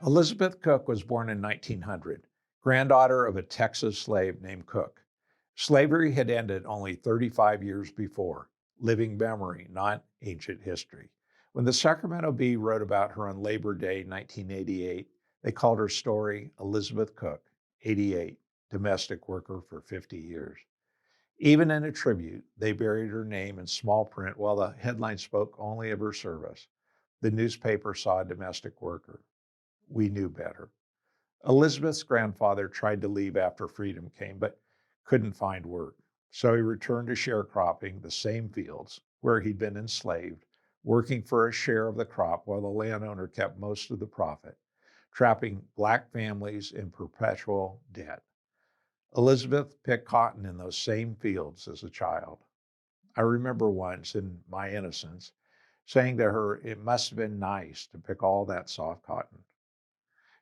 Elizabeth Cook was born in 1900, granddaughter of a Texas slave named Cook. Slavery had ended only 35 years before, living memory, not ancient history. When the Sacramento Bee wrote about her on Labor Day 1988, they called her story Elizabeth Cook, 88, domestic worker for 50 years. Even in a tribute, they buried her name in small print while the headline spoke only of her service. The newspaper saw a domestic worker. We knew better. Elizabeth's grandfather tried to leave after freedom came, but couldn't find work. So he returned to sharecropping the same fields where he'd been enslaved, working for a share of the crop while the landowner kept most of the profit, trapping Black families in perpetual debt. Elizabeth picked cotton in those same fields as a child. I remember once, in my innocence, saying to her, it must have been nice to pick all that soft cotton.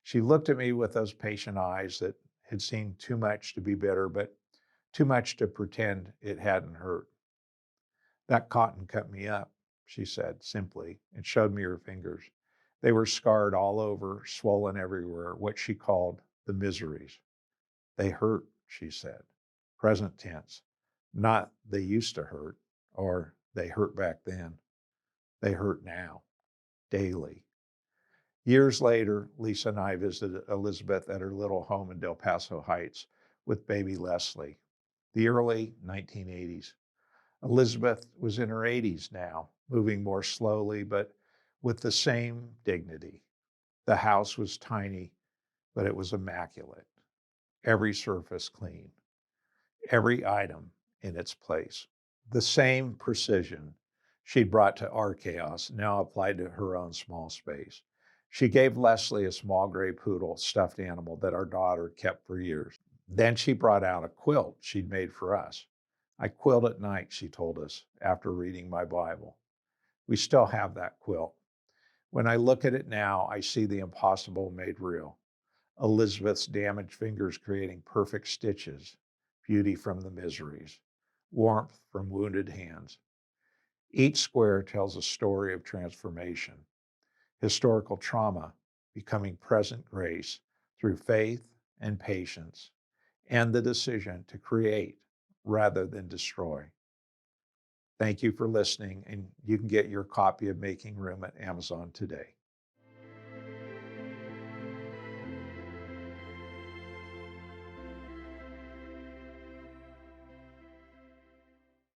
She looked at me with those patient eyes that had seen too much to be bitter, but too much to pretend it hadn't hurt. That cotton cut me up, she said simply, and showed me her fingers. They were scarred all over, swollen everywhere, what she called the miseries. They hurt, she said, present tense. Not they used to hurt, or they hurt back then. They hurt now, daily. Years later, Lisa and I visited Elizabeth at her little home in Del Paso Heights with baby Leslie, the early 1980s. Elizabeth was in her 80s now, moving more slowly, but with the same dignity. The house was tiny, but it was immaculate. Every surface clean, every item in its place. The same precision she'd brought to our chaos now applied to her own small space. She gave Leslie a small gray poodle stuffed animal that our daughter kept for years. Then she brought out a quilt she'd made for us. I quilt at night, she told us, after reading my Bible. We still have that quilt. When I look at it now, I see the impossible made real. Elizabeth's damaged fingers creating perfect stitches, beauty from the miseries, warmth from wounded hands. Each square tells a story of transformation, historical trauma becoming present grace through faith and patience, and the decision to create rather than destroy. Thank you for listening, and you can get your copy of Making Room at Amazon today.